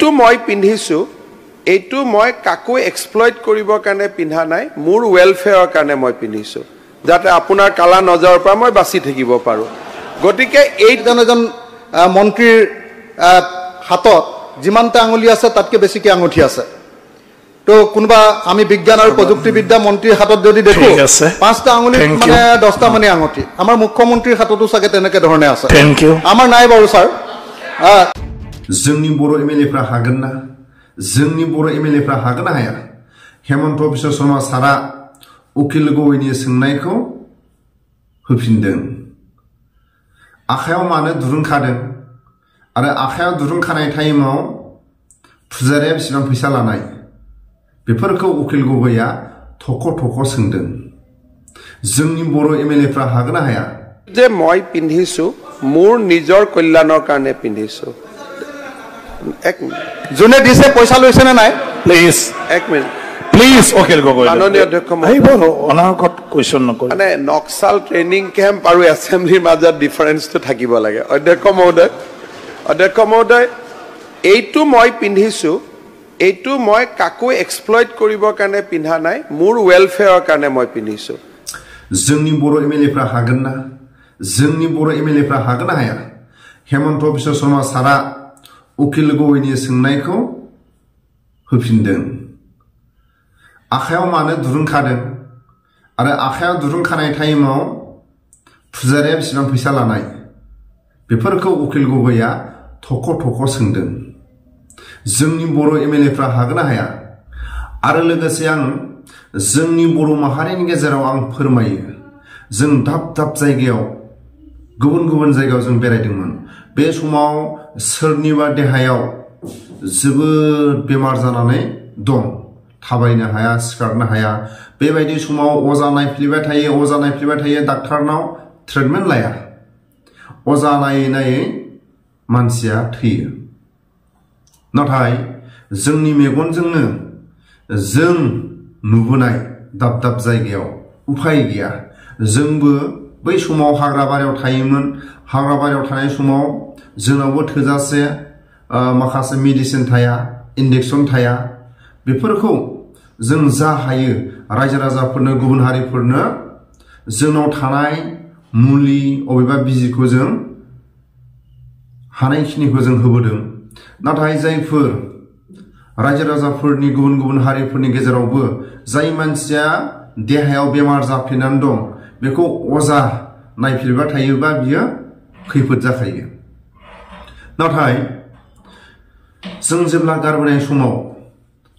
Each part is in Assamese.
এইটো মই পিন্ধিছো এইটো মই কাকো এক্সপ্লইট কৰিবৰ কাৰণে পিন্ধা নাই মোৰ ওয়েলফেয়াৰৰ কাৰণে মই পিন্ধিছো যাতে আপোনাৰ কালা নজৰৰ পৰা মই বাচি থাকিব পাৰো গতিকে এইজন মন্ত্ৰীৰ হাতত যিমানটা আঙুলি আছে তাতকৈ বেছিকৈ আঙুঠি আছে তো কোনবা আমি বিজ্ঞান আৰু প্ৰযুক্তিবিদ্যা মন্ত্ৰীৰ হাতত যদি দেখো পাঁচটা আঙুলি মানে 10টা মানে আঙুঠি আমাৰ মুখ্যমন্ত্ৰীৰ হাততো চাগে তেনেকৈ ধৰণে আছে আমাৰ নাই বাৰু স্যাৰ जोंनि बर' एमएलएफ्रा हागोन ना जोंनि बर' एमएलएफ्रा हागोन ना हाया हेमन्त बिश्व शर्मा सारा उकिल गगैनि सोंनायखौ होफिनदों आखायाव मानो दुरुं खादों आरो आखायाव दुरुं खानाय टाइमाव फुजारिया बेसेबां फैसा लानाय बेफोरखौ उकिल गगैया थख' थख' सोंदों जोंनि बर' एमएलएफ्रा हागोन ना हाया जे মই পিন্ধিছো মোৰ নিজৰ কল্যাণৰ কাৰণে পিন্ধিছো এক জুনে দিছে পয়সা লৈছে না নাই প্লিজ এক মিনিট প্লিজ উকিল গগৈ মাননীয় অধ্যক্ষ আহিব অনাগত কোৱেশ্চন নকৰি মানে নক্সাল ট্ৰেইনিং কেম্প আৰু এছেম্বলিৰ মাজত ডিফাৰেন্সটো থাকিব লাগে অধ্যক্ষ মহোদয় এইটো মই পিন্ধিছো এইটো মই কাকো এক্সপ্লইট কৰিবৰ কাৰণে পিন্ধা নাই মোৰ ওয়েলফেয়াৰৰ কাৰণে মই পিন্ধিছো जोंनि बर' एमएलएफ्रा हागोन ना जोंनि बर' एमएलएफ्रा हागोन ना हाया हेमन्त बिश्व शर्मा सारा उकिल गगैनि सोंनायखौ होफिनदों आखायाव मानो दुरुं खादों आरो आखायाव दुरुं खानाय टाइमाव फुजारिया बेसेबां फैसा लानाय बेफोरखौ उकिल गगैया थख' थख' सोंदों जोंनि बर' एमएलएफ्रा हागोन ना हाया आरो लोगोसे आं जोंनि बर' माहारिनि गेजेराव आं फोरमायो जों दाब दाब जायगायाव गुबुन गुबुन जायगायाव जों बेरायदोंमोन बे समाव सोरनिबा देहायाव जोबोद बेमार जानानै दं थाबायनो हाया सिखारनो हाया बेबायदि समाव अजा नायफ्लेबाय थायो डाक्टारनाव ट्रिटमेन्ट लाया अजा नायै नायै मानसिया थैयो नाथाय जोंनि मेगनजोंनो जों नुबोनाय दाब दाब जायगायाव उफाय गैया जोंबो बै समाव हाग्राबारियाव थायोमोन हाग्राबारियाव थानाय समाव जोंनावबो थोजासे माखासे मेडिसिन थाया इन्जेक्सन थाया बेफोरखौ जों जा हायो रायजो राजाफोरनो गुबुन हारिफोरनो जोंनाव थानाय मुलि अबेबा बिजिखौ जों हानायखिनिखौ जों होबोदों नाथाय जायफोर रायजो राजाफोरनि गुबुन गुबुन हारिफोरनि गेजेरावबो जाय मानसिया देहायाव बेमार जाफ्लेनानै दं बेखौ अजा नायफ्लेबाय थायोबा बियो खैफोद जाखायो नाथाय जों जेब्ला गारबोनाय समाव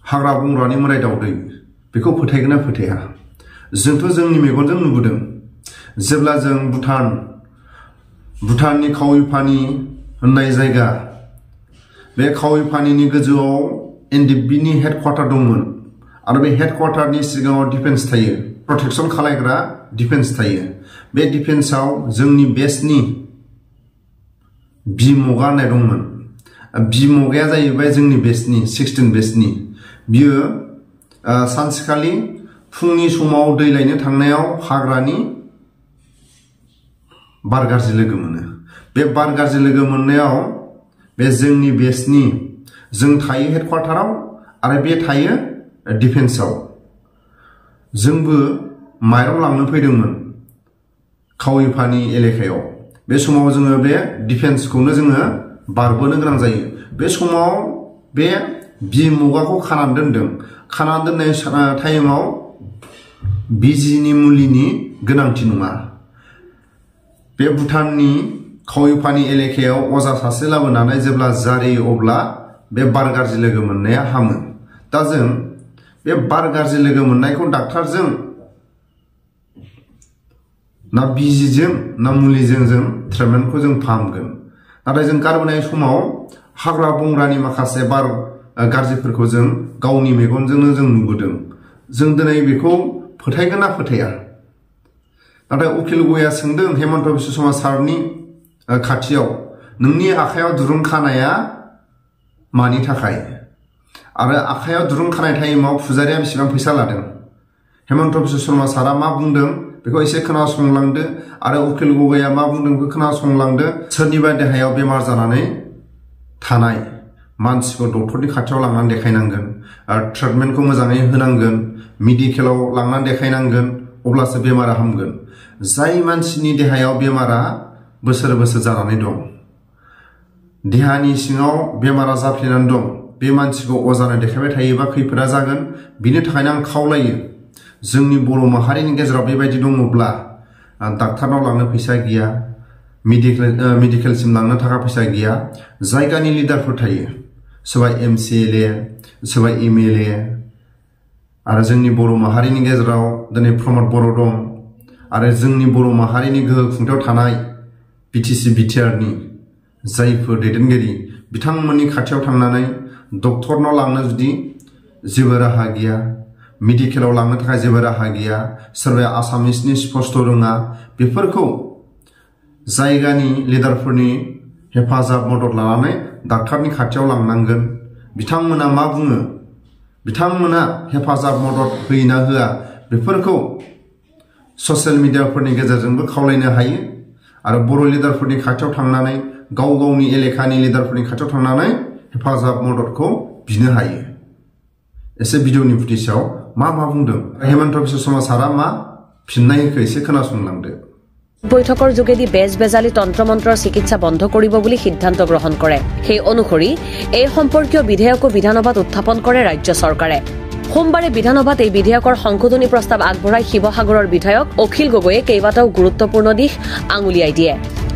हाग्रा बंग्रानि मोदाय दावदै बेखौ फोथायगोन ना फोथाया जोंथ' जोंनि मेगनजों नुबोदों जेब्ला जों भुटाननि खाविफानि होननाय जायगा बे खाविफानिनि गोजौआव एनडिएफबिनि हेडक्वार्टार दंमोन आरो बे हेडक्वार्टारनि सिगाङाव डिफेन्स थायो प्रटेक्शन खालायग्रा डिफेन्स थायो बे डिफेन्सआव जोंनि बेसनि बिमगा होननाय दंमोन बिमगाया जाहैबाय जोंनि बेसनि 16 बेसनि बियो सानसेखालि फुंनि समाव दै लायनो थांनायाव हाग्रानि बार गाज्रि लोगो मोनो बे बार गाज्रि लोगो मोननायाव बे जोंनि बेसनि जों थायो हेडक्वार्टाराव आरो बे थायो डिफेन्सआव जोंबो माइरं लांनो फैदोंमोन खाविफानि एलेकायाव बे समाव जोङो बे डिफेन्सखौनो जोङो बारबोनो गोनां जायो बे समाव बे बिमगाखौ खानानै दोनदों खानानै दोननाय टाइमाव बिजिनि मुलिनि गोनांथि नङा बे भुटाननि खाविफानि एलेकायाव अजा सासे लाबोनानै जेब्ला जारियो अब्ला बे बार गाज्रि लोगो मोननाया हामो दा जों बे बार गाज्रि लोगो मोननायखौ डाक्टारजों ना बिजिजों ना मुलिजों जों ट्रिटमेन्टखौ जों फाहामगोन नाथाय जों गारबोनाय समाव हाग्रा बंग्रानि माखासे बार गाज्रिफोरखौ जों गावनि मेगनजोंनो जों नुबोदों जों दिनै बेखौ फोथायगोन ना फोथाया नाथाय उकिल गगैया सोंदों हेमन्त बिश्व शर्मा सारनि खाथियाव नोंनि आखायाव दुरुं खानाया मानि थाखाय आरो आखायाव दुरुं खानाय टाइमाव फुजारिया बेसेबां फैसा लादों हेमन्त बिश्व शर्मा सारा मा बुंदों बेखौ एसे खोनासंलांदो आरो उकिल गगैया मा बुंदों बेखौ खोनासंलांदो सोरनिबा देहायाव बेमार जानानै थानाय मानसिखौ डक्टरनि खाथियाव लांनानै देखायनांगोन आरो ट्रिटमेन्टखौ मोजाङै होनांगोन मेडिकेलाव लांनानै देखायनांगोन अब्लासो बेमारा हामगोन जाय मानसिनि देहायाव बेमारा बोसोर बोसोर जानानै दं देहानि सिङाव बेमारा जाफ्लेनानै दं बे मानसिखौ अजानो देखायबाय थायोबा खैफोदा जागोन बिनि थाखायनो आं खावलायो जोंनि बर' माहारिनि गेजेराव बेबायदि दङब्ला डाक्टारनाव लांनो फैसा गैया मेडिकेलसिम लांनो थाखा फैसा गैया जायगानि लिडारफोर थायो सोरबा एमसिएलए सोरबा एमएलए आरो जोंनि बर' माहारिनि गेजेराव दिनै प्रमद बर' दं आरो जोंनि बर' माहारिनि गोहो खुंथायाव थानाय बिटिसि बिटिआरनि जायफोर दैदेनगिरि बिथांमोननि खाथियाव थांनानै डक्टरनाव लांनो जुदि जेबो राहा गैया मेडिकेलाव लांनो थाखाय जेबो राहा गैया सोरबाया आसामिसनि स्पष्ट रोङा बेफोरखौ जायगानि लिडारफोरनि हेफाजाब मदद लानानै डाक्टारनि खाथियाव लांनांगोन बिथांमोना मा बुङो बिथांमोना हेफाजाब मदद होयोना होआ बेफोरखौ ससियेल मिडियाफोरनि गेजेरजोंबो खावलायनो हायो आरो बर' लिडारफोरनि खाथियाव थांनानै गाव गावनि एलेकानि लिडारफोरनि खाथियाव थांनानै हेफाजाब मददखौ बिनो हायो एसे भिडिअनि फुटेजआव मा बुंदों हेमन्त बिश्व शर्मा सारा मा फिननाय होखो एसे खोनासंलांदो বৈঠকৰ যোগেদি বেজবেজালী তন্ত্ৰমন্ত্ৰৰ চিকিৎসা বন্ধ কৰিব বুলি সিদ্ধান্ত গ্ৰহণ কৰে সেই অনুসৰি এই সম্পৰ্কীয় বিধেয়কো বিধানসভাত উত্থাপন কৰে ৰাজ্য চৰকাৰে সোমবাৰে বিধানসভাত এই বিধেয়কৰ সংশোধনী প্ৰস্তাৱ আগবঢ়াই শিৱসাগৰৰ বিধায়ক অখিল গগৈয়ে কেইবাটাও গুৰুত্বপূৰ্ণ দিশ আঙুলিয়াই দিয়ে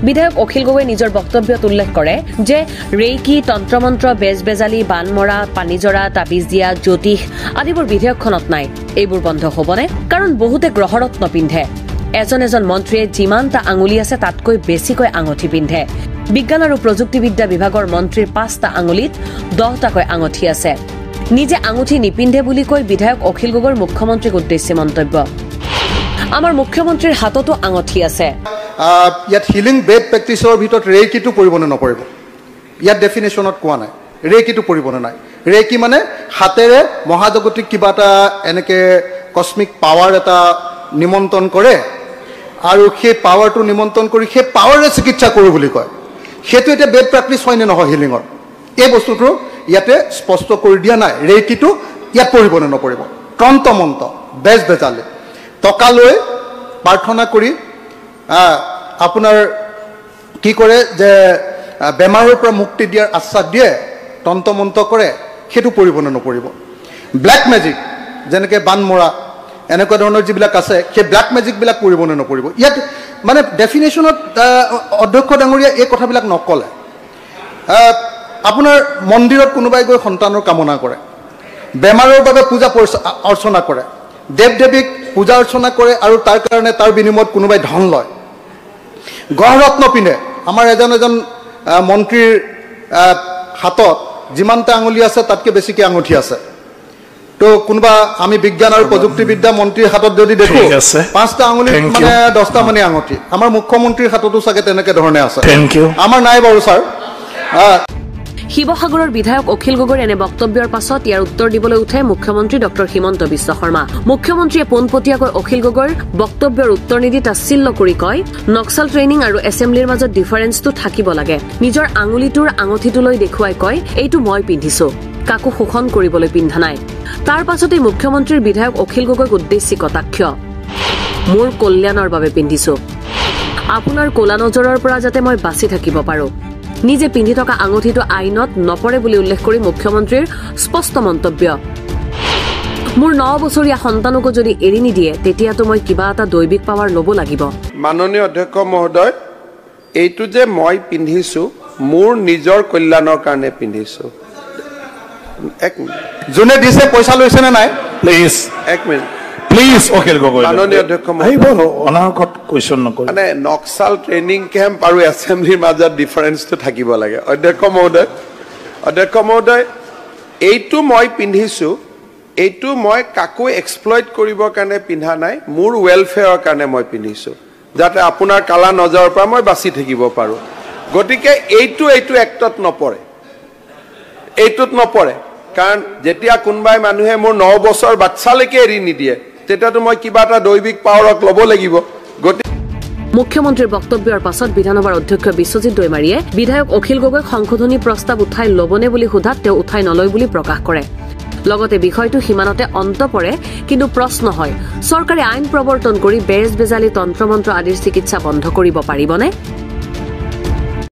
বিধায়ক অখিল গগৈয়ে নিজৰ বক্তব্যত উল্লেখ কৰে যে ৰেইকি তন্ত্ৰমন্ত্ৰ বেজবেজালী বানমৰা পানীজৰা তাবিজ দিয়া জ্যোতিষ আদিবোৰ বিধেয়কখনত নাই এইবোৰ বন্ধ হ'বনে কাৰণ বহুতে গ্ৰহৰত্ন পিন্ধে এজন মন্ত্ৰীয়ে যিমানটা আঙুলি আছে তাতকৈ বেছিকৈ আঙঠি পিন্ধে বিজ্ঞান আৰু প্ৰযুক্তিবিদ্যা বিভাগৰ মন্ত্ৰীৰ 5টা আঙুলিত 10টাকৈ আঙঠি আছে নিজে আঙঠি নিপিন্ধে বুলি কৈ বিধায়ক অখিল গগৈৰ মুখ্যমন্ত্ৰীক উদ্দেশ্যি মন্তব্য আমাৰ মুখ্যমন্ত্ৰীৰ হাততো আঙঠি আছে ইয়াত হিলিং বেড প্ৰেক্টিছৰ ভিতৰত ৰেইকিটো পৰিব নে নপৰিব ইয়াত ডেফিনেশ্যনত কোৱা নাই ৰেইকিটো পৰিব নে নাই ৰেইকি মানে হাতেৰে মহাজাগতিক কিবা এটা এনেকে কসমিক পাৱাৰ এটা নিমন্ত্ৰণ কৰে আৰু সেই পাৱাৰটো নিমন্ত্ৰণ কৰি সেই পাৱাৰে চিকিৎসা কৰোঁ বুলি কয় সেইটো এটা বেড প্ৰেক্টিছ হয় নে নহয় হিলিঙৰ এই বস্তুটো ইয়াতে স্পষ্ট কৰি দিয়া নাই ৰেইকিটো ইয়াত পৰিব নে নপৰিব তন্ত্ৰমন্ত্ৰ বেজবেজালী টকা লৈ প্ৰাৰ্থনা কৰি আপোনাৰ কি কৰে যে বেমাৰৰ পৰা মুক্তি দিয়াৰ আশ্বাস দিয়ে তন্ত্ৰমন্ত্ৰ কৰে সেইটো পৰিব নে নপৰিব ব্লেক মেজিক যেনেকৈ বানমৰা এনেকুৱা ধৰণৰ যিবিলাক আছে সেই ব্লেক মেজিকবিলাক পৰিব নে নপৰিব ইয়াত মানে ডেফিনেশ্যনত অধ্যক্ষ ডাঙৰীয়া এই কথাবিলাক নকলে আপোনাৰ মন্দিৰত কোনোবাই গৈ সন্তানৰ কামনা কৰে বেমাৰৰ বাবে পূজা অৰ্চনা কৰে দেৱ দেৱীক পূজা অৰ্চনা কৰে আৰু তাৰ কাৰণে তাৰ বিনিময়ত কোনোবাই ধন লয় গহৰত্ন পিন্ধে আমাৰ এজন মন্ত্ৰীৰ হাতত যিমানটা আঙুলি আছে তাতকৈ বেছিকৈ আঙঠি আছে তো কোনোবা আমি বিজ্ঞান আৰু প্ৰযুক্তিবিদ্যা মন্ত্ৰীৰ হাতত যদি দেখো 5টা আঙুলি মানে 10টা মানে আঙঠি আমাৰ মুখ্যমন্ত্ৰীৰ হাততো চাগে তেনেকে ধৰণে আছে আমাৰ নাই বাৰু ছাৰ শিৱসাগৰৰ বিধায়ক অখিল গগৈৰ এনে বক্তব্যৰ পাছত ইয়াৰ উত্তৰ দিবলৈ উঠে মুখ্যমন্ত্ৰী ডক্টৰ হিমন্ত বিশ্ব শৰ্মা মুখ্যমন্ত্ৰীয়ে পোনপটীয়াকৈ অখিল গগৈৰ বক্তব্যৰ উত্তৰ নিদি তাচ্ছিল্য কৰি কয় নক্সাল ট্ৰেইনিং আৰু এছেম্বলিৰ মাজত ডিফাৰেন্সটো থাকিব লাগে নিজৰ আঙুলিটোৰ আঙঠিটোলৈ দেখুৱাই কয় এইটো মই পিন্ধিছো কাকো শোষণ কৰিবলৈ পিন্ধা নাই তাৰ পাছতে মুখ্যমন্ত্ৰীৰ বিধায়ক অখিল গগৈক উদ্দেশ্যি কটাক্ষ মোৰ কল্যাণৰ বাবে পিন্ধিছো আপোনাৰ কোলা নজৰৰ পৰা যাতে মই বাচি থাকিব পাৰো নিজে পিন্ধি থকা আঙঠিটো আইনত নপৰে বুলি উল্লেখ কৰি মুখ্যমন্ত্ৰীৰ স্পষ্ট মন্তব্য মোৰ 9 বছৰীয়া সন্তানকো যদি এৰি নিদিয়ে তেতিয়াতো মই কিবা এটা দৈবিক পাৱাৰ ল'ব লাগিব মাননীয় অধ্যক্ষ মহোদয় এইটো যে মই পিন্ধিছো মোৰ নিজৰ কল্যাণৰ কাৰণে পিন্ধিছো এক যোনে দিছে পইচা লৈছে নে নাই প্লিজ এক মিনিট প্লিজ অখিল গগৈ মাননীয় অধ্যক্ষ অনাহকত কোৱেশ্যন নকৰিব মানে নক্সাল ট্ৰেইনিং কেম্প আৰু এছেম্বলিৰ মাজত ডিফাৰেন্সটো থাকিব লাগে অধ্যক্ষ মহোদয় এইটো মই পিন্ধিছো এইটো মই কাকো এক্সপ্লইট কৰিবৰ কাৰণে পিন্ধা নাই মোৰ ৱেলফেয়াৰৰ কাৰণে মই পিন্ধিছো যাতে আপোনাৰ কালা নজৰৰ পৰা মই বাচি থাকিব পাৰো গতিকে এইটো এক্টত নপৰে এইটোত নপৰে কাৰণ যেতিয়া কোনোবাই মানুহে মোৰ 9 বছৰ বাচ্চালৈকে এৰি নিদিয়ে তেতিয়াতো মই কিবা এটা দৈবিক পাৱাৰক ল'ব লাগিব মুখ্যমন্ত্ৰীৰ বক্তব্যৰ পাছত বিধানসভাৰ অধ্যক্ষ বিশ্বজিৎ দৈমাৰীয়ে বিধায়ক অখিল গগৈক সংশোধনী প্ৰস্তাৱ উঠাই ল'বনে বুলি সোধাত তেওঁ উঠাই নলয় বুলি প্ৰকাশ কৰে। লগতে বিষয়টো সীমানতে অন্ত পৰে, কিন্তু প্ৰশ্ন হয় চৰকাৰে আইন প্ৰৱৰ্তন কৰি বেজ বেজালি তন্ত্ৰ মন্ত্ৰ আদিৰ চিকিৎসা বন্ধ কৰিব পাৰিবনে?